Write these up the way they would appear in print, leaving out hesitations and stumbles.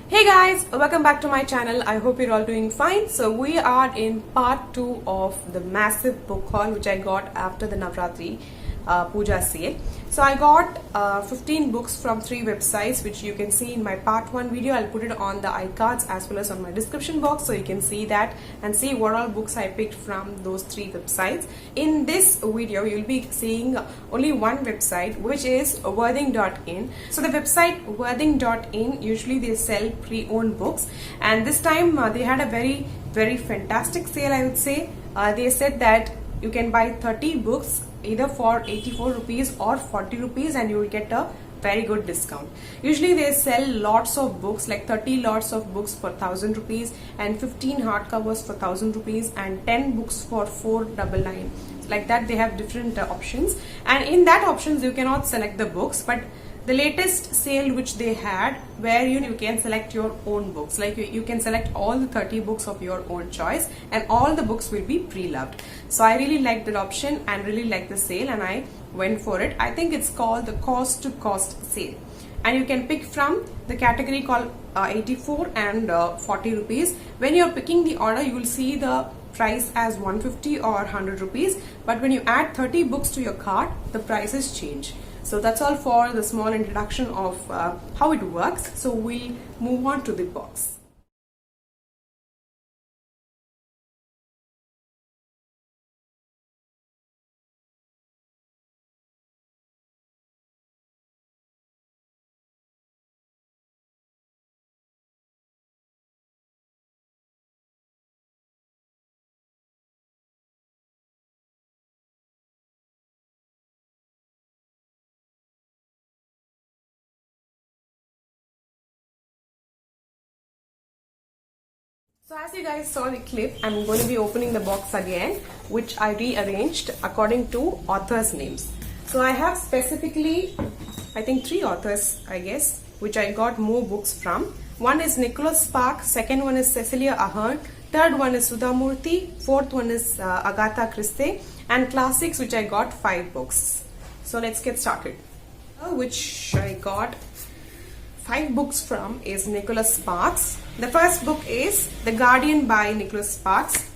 Hey guys, welcome back to my channel. I hope you're all doing fine. So we are in part 2 of the massive book haul which I got after the Navratri Puja sale. So I got 15 books from 3 websites which you can see in my part 1 video. I'll put it on the iCards as well as on my description box so you can see that and see what all books I picked from those 3 websites. In this video you'll be seeing only one website, which is worthing.in. So the website worthing.in, usually they sell pre-owned books, and this time they had a very fantastic sale, I would say. They said that you can buy 30 books either for 84 rupees or 40 rupees and you will get a very good discount. Usually they sell lots of books, like 30 lots of books for 1000 rupees and 15 hardcovers for 1000 rupees and 10 books for 499. Like that, they have different options, and in that options you cannot select the books. But the latest sale which they had, where you can select your own books, like you can select all the 30 books of your own choice and all the books will be pre-loved. So I really liked that option and really liked the sale and I went for it. I think it's called the cost to cost sale, and you can pick from the category called 84 and 40 rupees. When you're picking the order, you will see the price as 150 or 100 rupees, but when you add 30 books to your cart, the prices change. So that's all for the small introduction of how it works. So we'll move on to the box. So as you guys saw the clip, I'm going to be opening the box again, which I rearranged according to authors' names. So I have specifically, I think 3 authors, I guess, which I got more books from. One is Nicholas Spark, second one is Cecilia Ahern, third one is Sudha Murthy, fourth one is Agatha Christie, and classics, which I got 5 books. So let's get started. Which I got 5 books from is Nicholas Sparks. The first book is The Guardian by Nicholas Sparks,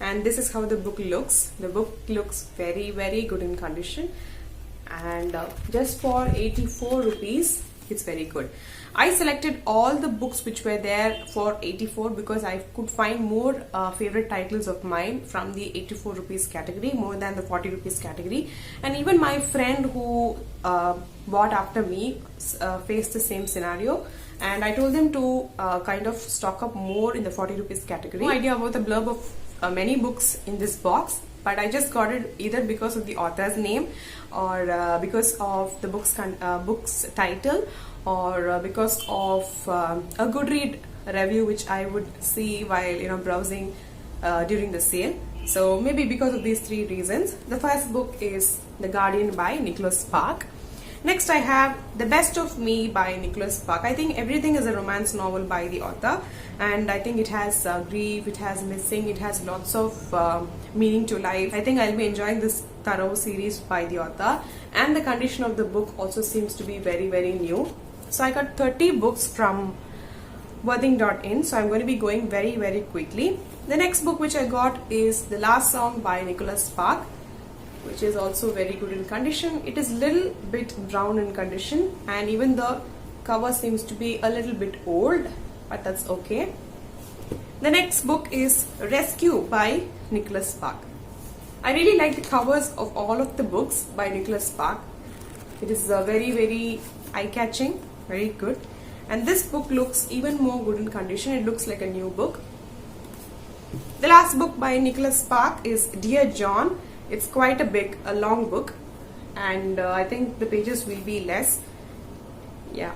and this is how the book looks. The book looks very good in condition, and just for 84 rupees it's very good. I selected all the books which were there for 84 because I could find more favorite titles of mine from the 84 rupees category more than the 40 rupees category. And even my friend who bought after me faced the same scenario, and I told them to kind of stock up more in the 40 rupees category. No idea about the blurb of many books in this box, but I just got it either because of the author's name or because of the book's title, or because of a Goodread review which I would see while browsing during the sale. So maybe because of these 3 reasons. The first book is The Guardian by Nicholas Spark. Next I have The Best of Me by Nicholas Spark. I think everything is a romance novel by the author, and I think it has grief, it has missing, it has lots of meaning to life. I think I'll be enjoying this thorough series by the author, and the condition of the book also seems to be very new. So I got 30 books from worthing.in, so I'm going to be going very quickly. The next book which I got is The Last Song by Nicholas Spark, which is also very good in condition. It is little bit brown in condition, and even the cover seems to be a little bit old, but that's okay. The next book is Rescue by Nicholas Spark. I really like the covers of all of the books by Nicholas Spark. It is very eye-catching, very good. And this book looks even more good in condition. It looks like a new book. The last book by Nicholas Spark is Dear John. It's quite a long book, and I think the pages will be less. Yeah,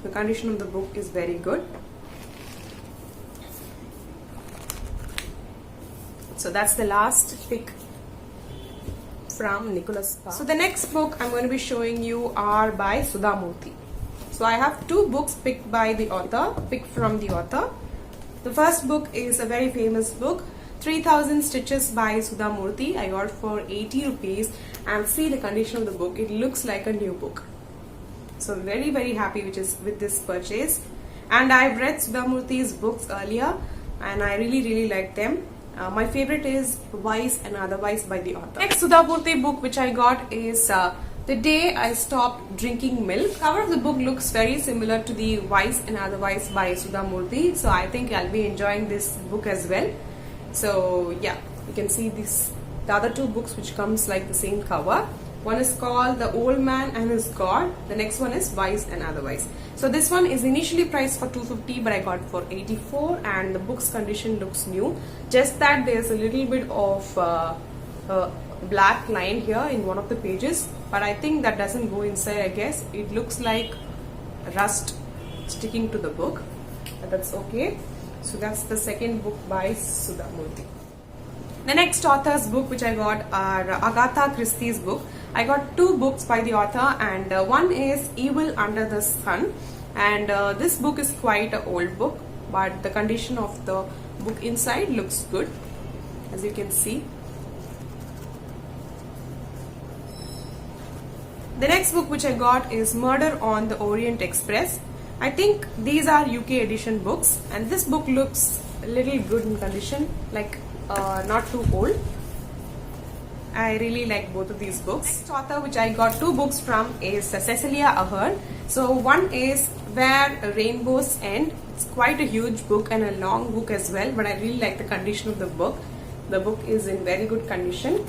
the condition of the book is very good. So that's the last pick from Nicholas Spark. So the next book I'm going to be showing you are by Sudha Murthy. So I have 2 books picked from the author. The first book is a very famous book, 3000 Stitches by Sudha Murthy. I got for 80 rupees, and see the condition of the book. It looks like a new book. So I'm very happy with this purchase. And I've read Sudhamurthy's books earlier and I really like them. My favorite is Wise and Otherwise by the author. Next Sudhamurthy book which I got is The Day I Stopped Drinking Milk. Cover of the book looks very similar to the Wise and Otherwise by Sudhamurthy, so I think I'll be enjoying this book as well. So yeah, you can see the other two books which comes like the same cover. One is called The Old Man and His God. The next one is Wise and Otherwise. So this one is initially priced for 250, but I got it for 84, and the book's condition looks new. Just that there's a little bit of black line here in one of the pages, but I think that doesn't go inside. I guess it looks like rust sticking to the book, but that's okay. So that's the second book by Sudhamurthy. The next author's book which I got are Agatha Christie's book. I got two books by the author, and one is Evil Under the Sun, and this book is quite an old book, but the condition of the book inside looks good, as you can see. The next book which I got is Murder on the Orient Express. I think these are UK edition books, and this book looks a little good in condition, like not too old. I really like both of these books. Next author which I got two books from is Cecilia Ahern. So one is Where Rainbows End. It's quite a huge book and a long book as well, but I really like the condition of the book. The book is in very good condition.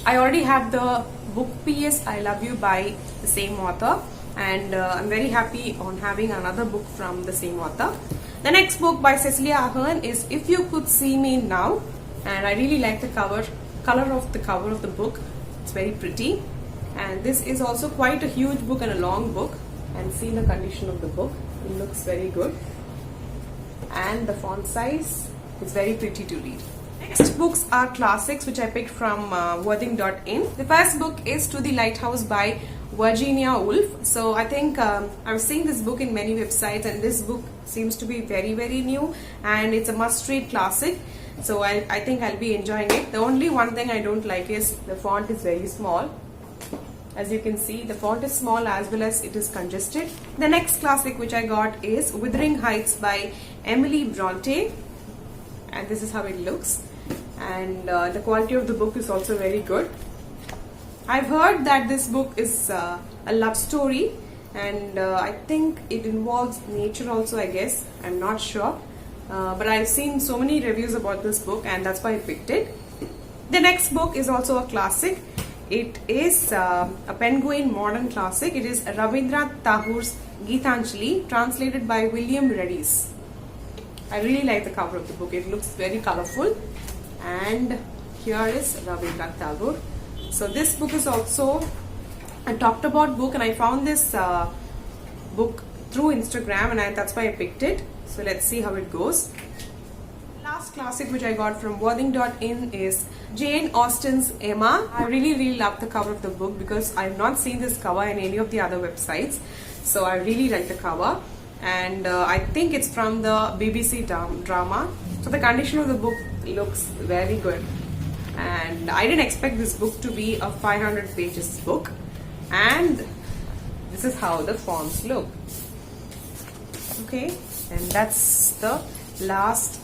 I already have the book P.S. I Love You by the same author, and I'm very happy on having another book from the same author. The next book by Cecilia Ahern is If You Could See Me Now, and I really like the color of the cover of the book. It's very pretty, and this is also quite a huge book and a long book, and see the condition of the book. It looks very good, and the font size is very pretty to read. Next books are classics which I picked from Worthing.in. The first book is To the Lighthouse by Virginia Woolf. So I think I've seen this book in many websites, and this book seems to be very new, and it's a must-read classic. So I think I'll be enjoying it. The only one thing I don't like is the font is very small. As you can see, the font is small as well as it is congested. The next classic which I got is Wuthering Heights by Emily Bronte, and this is how it looks, and the quality of the book is also very good. I've heard that this book is a love story, and I think it involves nature also, I guess. I'm not sure, but I've seen so many reviews about this book, and that's why I picked it. The next book is also a classic. It is a Penguin modern classic. It is Rabindranath Tagore's Geetanjali, translated by William Redis. I really like the cover of the book. It looks very colorful, and here is Rabindranath Tagore. So this book is also a talked about book, and I found this book through Instagram, and that's why I picked it. So let's see how it goes. Last classic which I got from Worthing.in is Jane Austen's Emma. I really love the cover of the book because I've not seen this cover in any of the other websites. So I really like the cover, and I think it's from the BBC drama. So the condition of the book looks very good, and I didn't expect this book to be a 500 pages book, and this is how the fonts look. Okay, and that's the last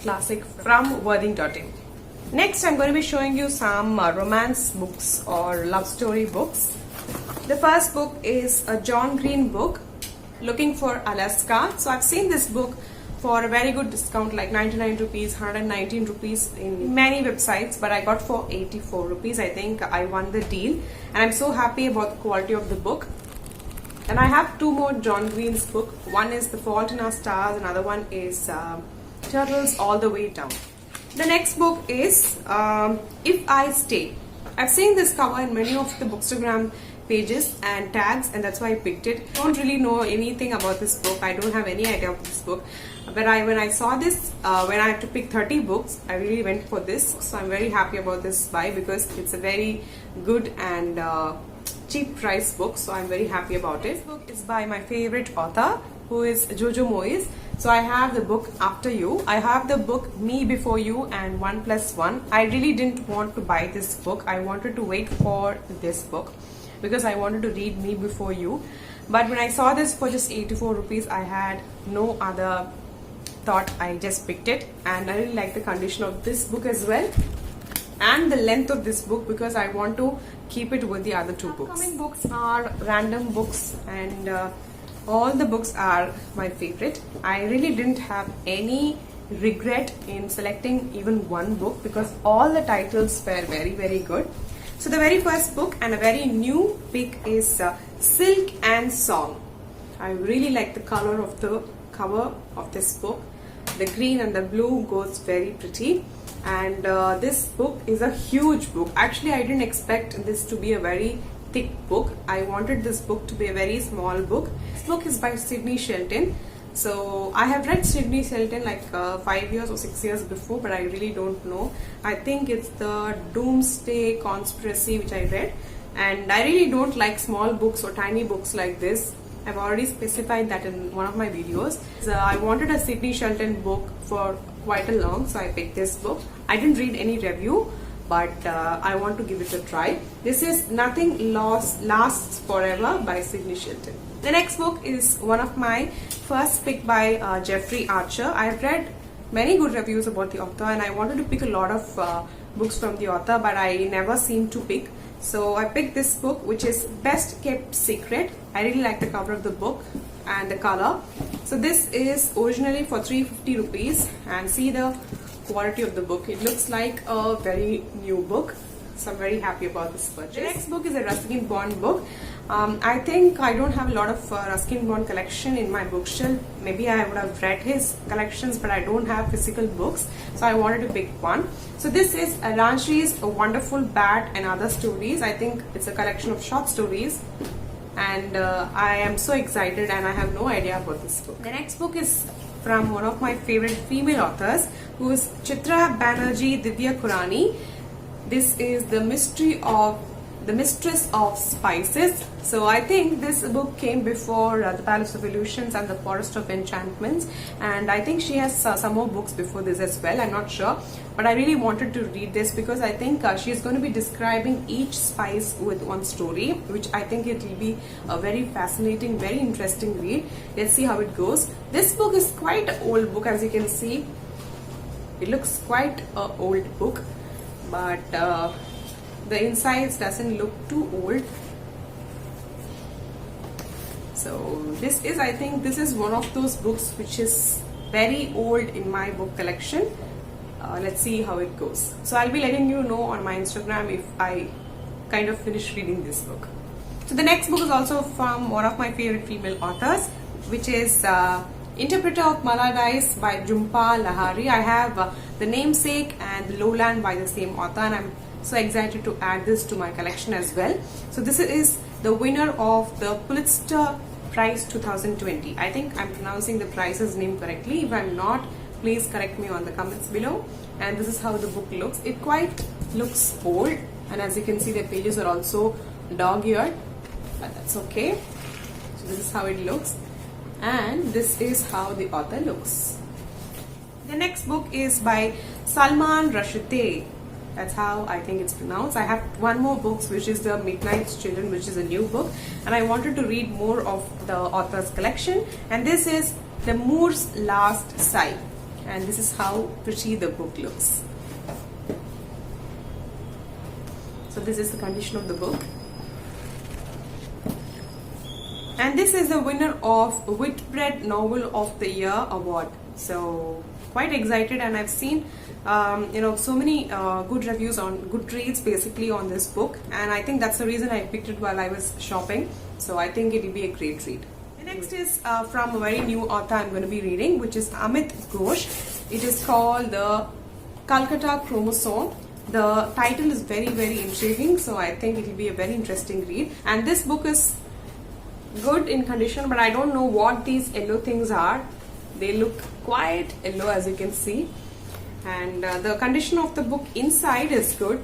classic from Worthing.in. Next, I'm going to be showing you some romance books or love story books. The first book is a John Green book, Looking for Alaska. So I've seen this book for a very good discount, like 99 rupees, 119 rupees in many websites, but I got for 84 rupees. I think I won the deal, and I'm so happy about the quality of the book. And I have two more John Green's book. One is The Fault in Our Stars, another one is Turtles All the Way Down. The next book is If I Stay. I've seen this cover in many of the Bookstagram pages and tags, and that's why I picked it. I don't really know anything about this book. I don't have any idea of this book, but when I saw this, when I had to pick 30 books, I really went for this. So I'm very happy about this buy because it's a very good and cheap price book, so I'm very happy about it. This book is by my favorite author, who is Jojo Moyes. So I have the book After You, I have the book Me Before You, and 1+1. I really didn't want to buy this book. I wanted to wait for this book because I wanted to read Me Before You. But when I saw this for just 84 rupees, I had no other thought. I just picked it, and I really like the condition of this book as well, and the length of this book, because I want to keep it with the other two books. Upcoming books are random books, and all the books are my favorite. I really didn't have any regret in selecting even one book, because all the titles were very good. So the very first book and a very new pick is Silk and Song. I really like the color of the cover of this book. The green and the blue goes very pretty, and this book is a huge book. Actually, I didn't expect this to be a very thick book. I wanted this book to be a very small book. This book is by Sidney Sheldon. So I have read Sidney Sheldon like 5 years or 6 years before, but I really don't know. I think it's the Doomsday Conspiracy which I read, and I really don't like small books or tiny books like this. I've already specified that in one of my videos. So I wanted a Sidney Sheldon book for quite a long, so I picked this book. I didn't read any review, but I want to give it a try. This is Nothing Lasts Forever by Sidney Sheldon. The next book is one of my first pick by Jeffrey Archer. I have read many good reviews about the author, and I wanted to pick a lot of books from the author, but I never seem to pick. So I picked this book, which is Best Kept Secret. I really like the cover of the book and the color. So this is originally for 350 rupees, and see the quality of the book. It looks like a very new book, so I'm very happy about this purchase. The next book is a Ruskin Bond book. I think I don't have a lot of Ruskin Bond collection in my bookshelf. Maybe I would have read his collections, but I don't have physical books, so I wanted to pick one. So this is Ranchi's A Wonderful Bat and Other Stories. I think it's a collection of short stories, and I am so excited, and I have no idea about this book. The next book is from one of my favorite female authors, who is Chitra Banerjee Divya Kurani. This is The Mistress of Spices. So I think this book came before The Palace of Illusions and The Forest of Enchantments, and I think she has some more books before this as well. I'm not sure, but I really wanted to read this because I think she is going to be describing each spice with one story, which I think it will be a very fascinating, very interesting read. Let's see how it goes. This book is quite an old book, as you can see. It looks quite an old book, but the insides doesn't look too old. So this is, I think this is one of those books which is very old in my book collection. Let's see how it goes. So I'll be letting you know on my Instagram if I kind of finish reading this book. So the next book is also from one of my favorite female authors, which is Interpreter of Maladies by Jhumpa Lahiri. I have The Namesake and The Lowland by the same author, and I'm so excited to add this to my collection as well. So this is the winner of the Pulitzer Prize 2020. I think I'm pronouncing the prize's name correctly. If I'm not, please correct me on the comments below. And this is how the book looks. It quite looks old, and as you can see, the pages are also dog-eared, but that's okay. So this is how it looks, and this is how the author looks. The next book is by Salman Rushdie. That's how I think it's pronounced. I have one more book, which is The Midnight's Children, which is a new book, and I wanted to read more of the author's collection. And this is The Moor's Last Sigh, and this is how pretty the book looks. So this is the condition of the book, and this is the winner of Whitbread Novel of the Year award. So quite excited, and I've seen so many good reviews on Goodreads basically on this book, and I think that's the reason I picked it while I was shopping. So I think it will be a great read. The next is from a very new author I'm going to be reading, which is Amit Ghosh. It is called The Calcutta Chromosome. The title is very intriguing, so I think it will be a very interesting read. And this book is good in condition, but I don't know what these yellow things are. They look quite yellow, as you can see, and the condition of the book inside is good,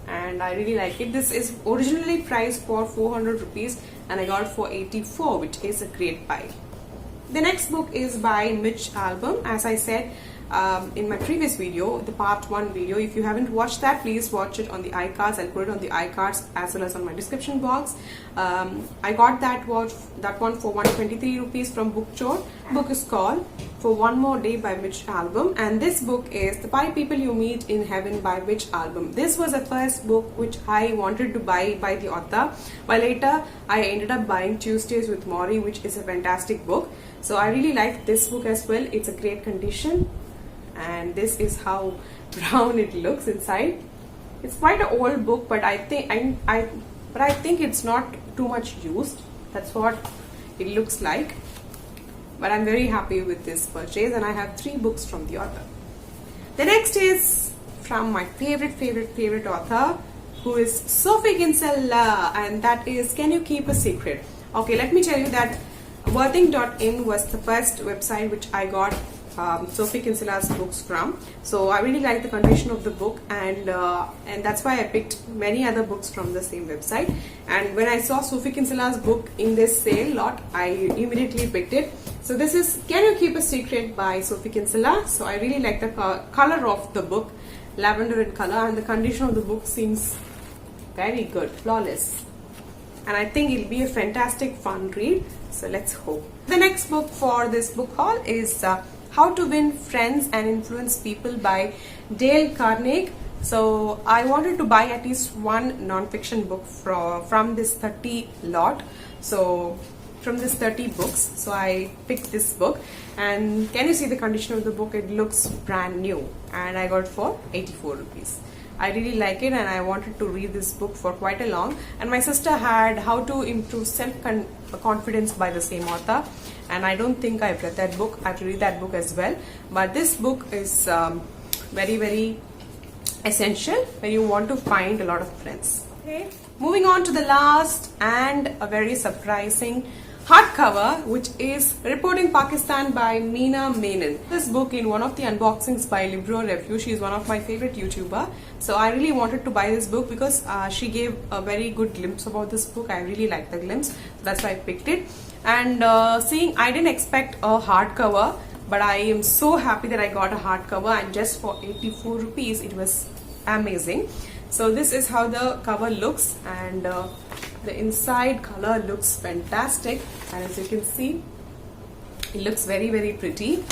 and I really like it. This is originally priced for 400 rupees, and I got it for 84, which is a great buy. The next book is by Mitch Albom. As I said, in my previous video, the part 1 video. If you haven't watched that, please watch it on the iCards. I'll put it on the iCards as well as on my description box. I got that one for 123 rupees from Bookchore. Book is called For One More Day by which album, and this book is The 5 People You Meet in Heaven by which album. This was the first book which I wanted to buy by the author, but later I ended up buying Tuesdays with Morrie, which is a fantastic book. So I really like this book as well. It's a great condition, and this is how brown it looks inside. It's quite an old book, but I think it's not too much used. That's what it looks like. But I'm very happy with this purchase, and I have 3 books from the author. The next is from my favorite author, who is Sophie Kinsella, and that is Can You Keep a Secret? Okay, let me tell you that Worthing.in was the first website which I got Sophie Kinsella's books from. So I really like the condition of the book, and that's why I picked many other books from the same website. And when I saw Sophie Kinsella's book in this sale lot, I immediately picked it. So this is Can You Keep a Secret by Sophie Kinsella. So I really like the color of the book, lavender in color, and the condition of the book seems very good, flawless. And I think it'll be a fantastic fun read. So let's hope. The next book for this book haul is How to Win Friends and Influence People by Dale Carnegie. So I wanted to buy at least one non-fiction book from this 30 lot. So from this 30 books, so I picked this book, and can you see the condition of the book? It looks brand new, and I got it for 84 rupees. I really like it, and I wanted to read this book for quite a long. And my sister had How to Improve Self-Confidence by the same author, and I don't think I've read that book. I have to read that book as well. But this book is very essential when you want to find a lot of friends. Okay, moving on to the last and a very surprising hardcover, which is Reporting Pakistan by Meena Menon. This book in one of the unboxings by Libro Review. She is one of my favorite YouTuber. So I really wanted to buy this book because she gave a very good glimpse about this book. I really like the glimpse. So that's why I picked it. And I didn't expect a hardcover, but I am so happy that I got a hardcover, and just for 84 rupees, it was amazing. So this is how the cover looks, and the inside color looks fantastic, and as you can see, it looks very pretty.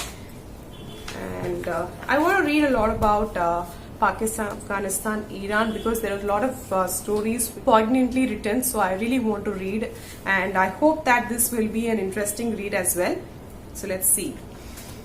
And I want to read a lot about Pakistan, Afghanistan, Iran, because there are a lot of stories poignantly written, so I really want to read, and I hope that this will be an interesting read as well. So let's see.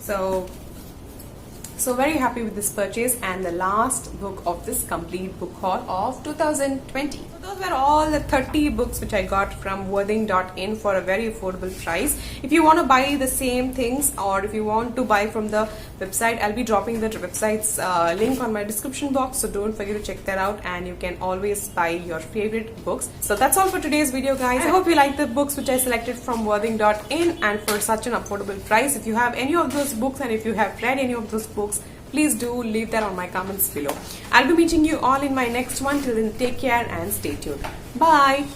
So very happy with this purchase, and the last book of this complete book haul of 2020. So those were all the 30 books which I got from Worthing.in for a very affordable price. If you want to buy the same things, or if you want to buy from the website, I'll be dropping the website's link on my description box, so don't forget to check that out, and you can always buy your favorite books. So that's all for today's video, guys. I hope you like the books which I selected from Worthing.in, and for such an affordable price. If you have any of those books, and if you have read any of those books, please do leave that on my comments below. I'll be meeting you all in my next one. Till then, take care and stay tuned. Bye.